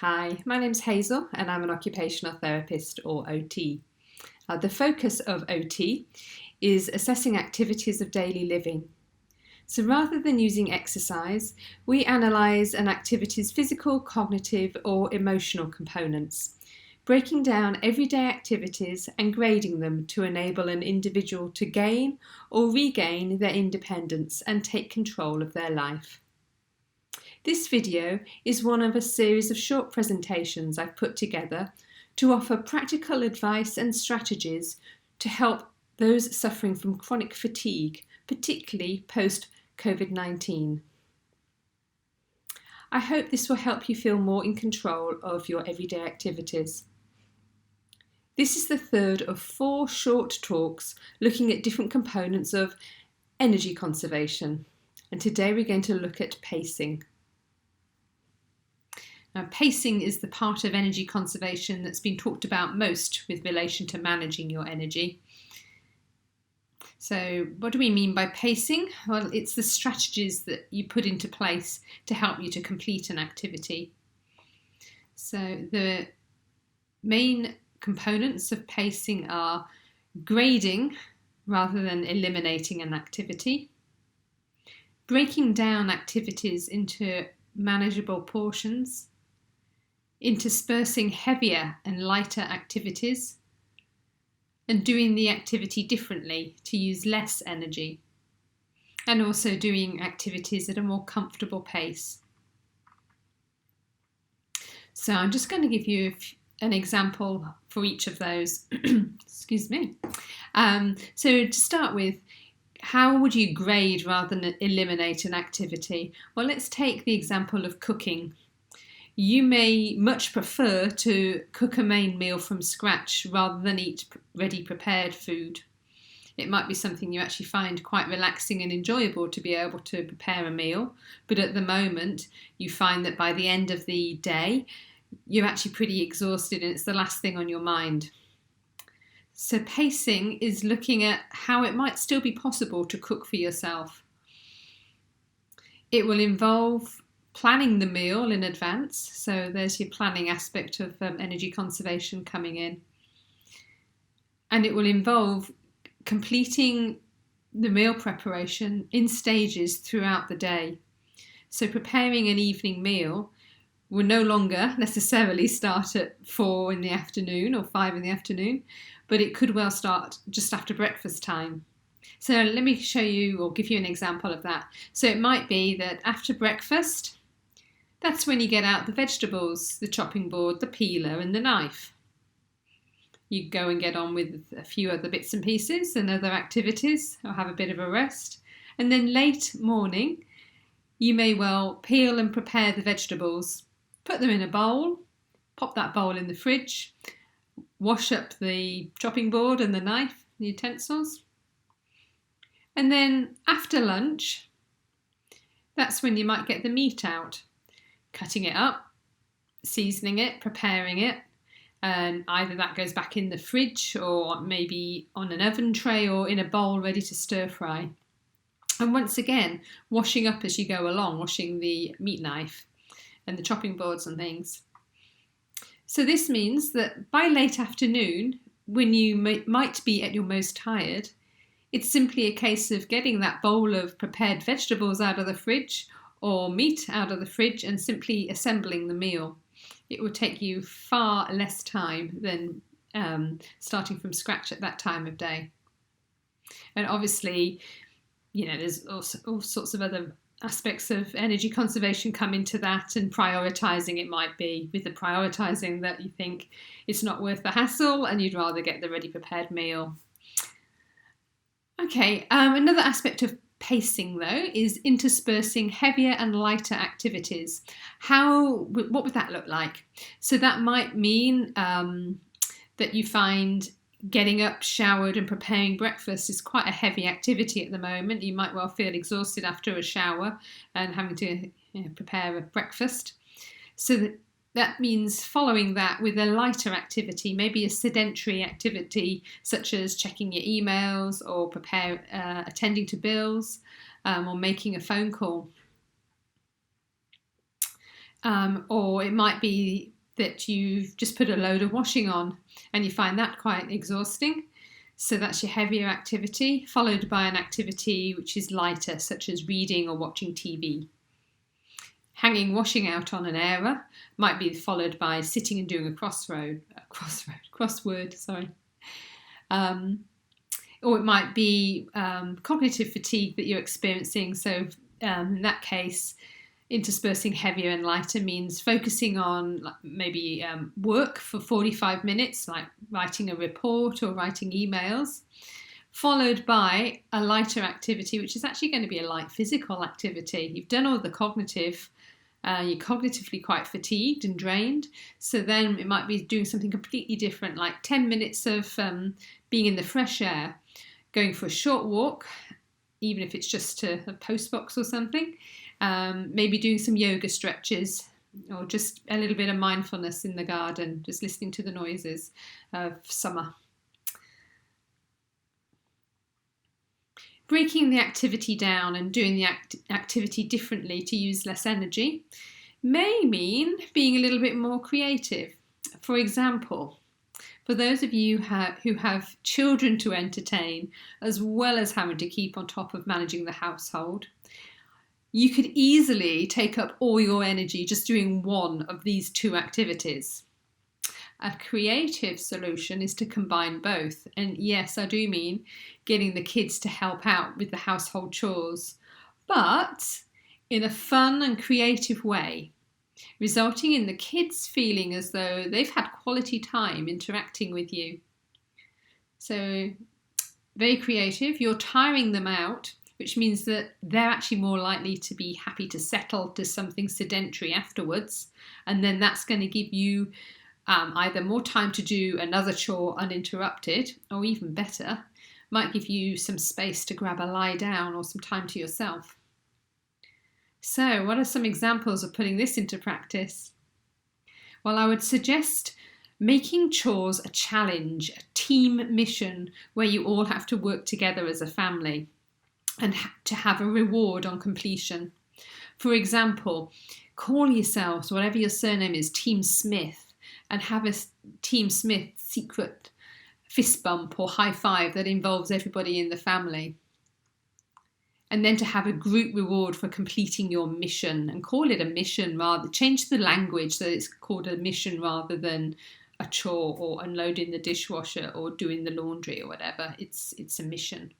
Hi, my name's Hazel and I'm an occupational therapist or OT. The focus of OT is assessing activities of daily living. So rather than using exercise, we analyse an activity's physical, cognitive or emotional components, breaking down everyday activities and grading them to enable an individual to gain or regain their independence and take control of their life. This video is one of a series of short presentations I've put together to offer practical advice and strategies to help those suffering from chronic fatigue, particularly post-COVID-19. I hope this will help you feel more in control of your everyday activities. This is the third of 4 short talks looking at different components of energy conservation, and today we're going to look at pacing. Now, pacing is the part of energy conservation that's been talked about most with relation to managing your energy. So what do we mean by pacing? Well, it's the strategies that you put into place to help you to complete an activity. So the main components of pacing are grading rather than eliminating an activity, breaking down activities into manageable portions, interspersing heavier and lighter activities, and doing the activity differently to use less energy, and also doing activities at a more comfortable pace. So I'm just going to give you an example for each of those. Excuse me. So to start with, how would you grade rather than eliminate an activity? Well, let's take the example of cooking. You may much prefer to cook a main meal from scratch rather than eat ready prepared food. It might be something you actually find quite relaxing and enjoyable to be able to prepare a meal, but at the moment you find that by the end of the day you're actually pretty exhausted and it's the last thing on your mind. So pacing is looking at how it might still be possible to cook for yourself. It will involve planning the meal in advance, so there's your planning aspect of energy conservation coming in. And it will involve completing the meal preparation in stages throughout the day. So preparing an evening meal will no longer necessarily start at 4 in the afternoon or 5 in the afternoon, but it could well start just after breakfast time. So let me show you or give you an example of that. So it might be that after breakfast, that's when you get out the vegetables, the chopping board, the peeler and the knife. You go and get on with a few other bits and pieces and other activities or have a bit of a rest. And then late morning, you may well peel and prepare the vegetables, put them in a bowl, pop that bowl in the fridge, wash up the chopping board and the knife, the utensils. And then after lunch, that's when you might get the meat out. Cutting it up, seasoning it, preparing it, and either that goes back in the fridge or maybe on an oven tray or in a bowl ready to stir fry. And once again, washing up as you go along, washing the meat knife and the chopping boards and things. So this means that by late afternoon, when you might be at your most tired, it's simply a case of getting that bowl of prepared vegetables out of the fridge or meat out of the fridge and simply assembling the meal. It will take you far less time than starting from scratch at that time of day. And obviously, there's all sorts of other aspects of energy conservation come into that, and prioritising it might be with the prioritising that you think it's not worth the hassle and you'd rather get the ready prepared meal. Okay, another aspect of pacing, though, is interspersing heavier and lighter activities. What would that look like? So that might mean that you find getting up, showered and preparing breakfast is quite a heavy activity at the moment. You might well feel exhausted after a shower and having to prepare a breakfast. So that means following that with a lighter activity, maybe a sedentary activity such as checking your emails or attending to bills or making a phone call. Or it might be that you've just put a load of washing on and you find that quite exhausting. So that's your heavier activity, followed by an activity which is lighter, such as reading or watching TV. Hanging washing out on an airer might be followed by sitting and doing a crossword. Or it might be cognitive fatigue that you're experiencing. So in that case, interspersing heavier and lighter means focusing on maybe work for 45 minutes, like writing a report or writing emails, followed by a lighter activity, which is actually going to be a light physical activity. You've done all the cognitive, you're cognitively quite fatigued and drained, so then it might be doing something completely different, like 10 minutes of being in the fresh air, going for a short walk, even if it's just to a post box or something, maybe doing some yoga stretches, or just a little bit of mindfulness in the garden, just listening to the noises of summer. Breaking the activity down and doing the activity differently to use less energy may mean being a little bit more creative. For example, for those of you who have children to entertain, as well as having to keep on top of managing the household, you could easily take up all your energy just doing one of these two activities. A creative solution is to combine both. And yes, I do mean getting the kids to help out with the household chores, but in a fun and creative way, resulting in the kids feeling as though they've had quality time interacting with you. So, very creative. You're tiring them out, which means that they're actually more likely to be happy to settle to something sedentary afterwards. And then that's going to give you either more time to do another chore uninterrupted, or even better, might give you some space to grab a lie down or some time to yourself. So, what are some examples of putting this into practice? Well, I would suggest making chores a challenge, a team mission where you all have to work together as a family and to have a reward on completion. For example, call yourselves, whatever your surname is, Team Smith, and have a Team Smith secret fist bump or high five that involves everybody in the family. And then to have a group reward for completing your mission, and call it a mission rather, change the language so it's called a mission rather than a chore or unloading the dishwasher or doing the laundry or whatever. It's a mission.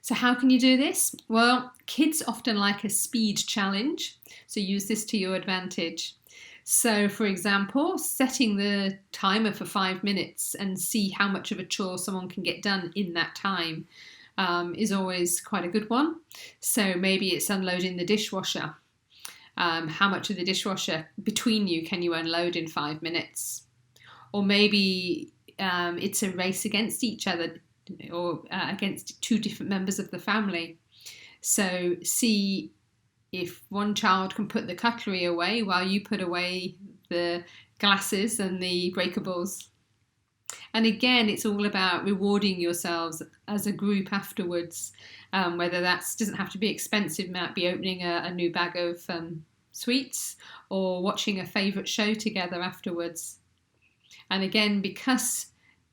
So how can you do this? Well, kids often like a speed challenge, so use this to your advantage. So, for example, setting the timer for 5 minutes and see how much of a chore someone can get done in that time is always quite a good one. So maybe it's unloading the dishwasher. How much of the dishwasher between you can you unload in 5 minutes? Or maybe it's a race against each other or against two different members of the family. So see if one child can put the cutlery away while you put away the glasses and the breakables. And again, it's all about rewarding yourselves as a group afterwards, whether that doesn't have to be expensive, might be opening a new bag of sweets or watching a favourite show together afterwards. And again, because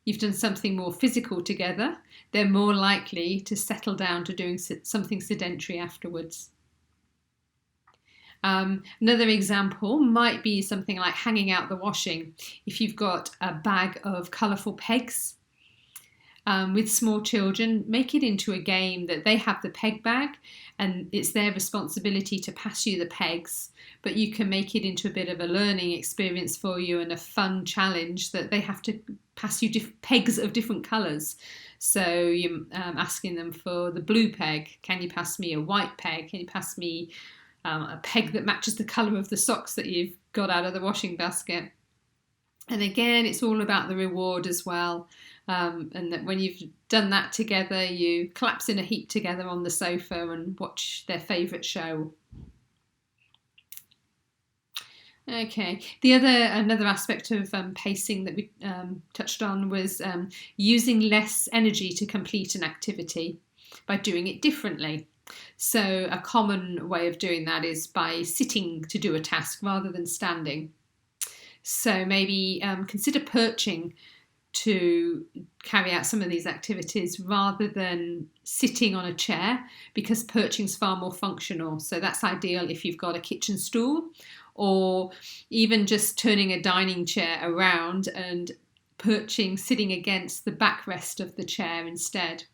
you've done something more physical together, they're more likely to settle down to doing something sedentary afterwards. Another example might be something like hanging out the washing. If you've got a bag of colourful pegs with small children, make it into a game that they have the peg bag and it's their responsibility to pass you the pegs, but you can make it into a bit of a learning experience for you and a fun challenge that they have to pass you pegs of different colours. So you're asking them for the blue peg. Can you pass me a white peg? Can you pass me a peg that matches the colour of the socks that you've got out of the washing basket? And again, it's all about the reward as well. And that when you've done that together, you collapse in a heap together on the sofa and watch their favourite show. Okay, another aspect of pacing that we touched on was using less energy to complete an activity by doing it differently. So a common way of doing that is by sitting to do a task rather than standing. So maybe consider perching to carry out some of these activities rather than sitting on a chair, because perching is far more functional. So that's ideal if you've got a kitchen stool, or even just turning a dining chair around and perching, sitting against the backrest of the chair instead.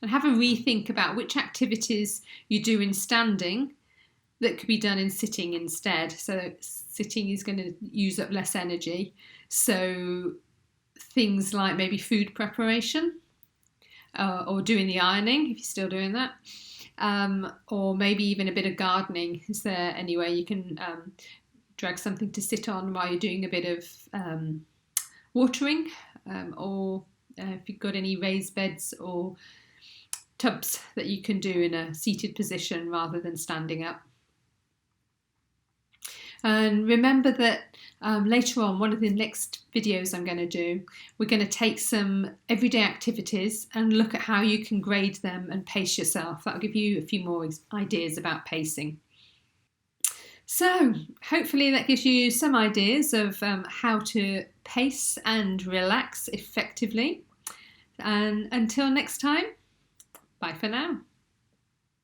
And have a rethink about which activities you do in standing that could be done in sitting instead. So sitting is going to use up less energy. So things like maybe food preparation, or doing the ironing if you're still doing that, or maybe even a bit of gardening. Is there any way you can drag something to sit on while you're doing a bit of watering, or if you've got any raised beds or tubs that you can do in a seated position rather than standing up. And remember that later on, one of the next videos I'm going to do, we're going to take some everyday activities and look at how you can grade them and pace yourself. That'll give you a few more ideas about pacing. So hopefully that gives you some ideas of how to pace and relax effectively. And until next time, bye for now.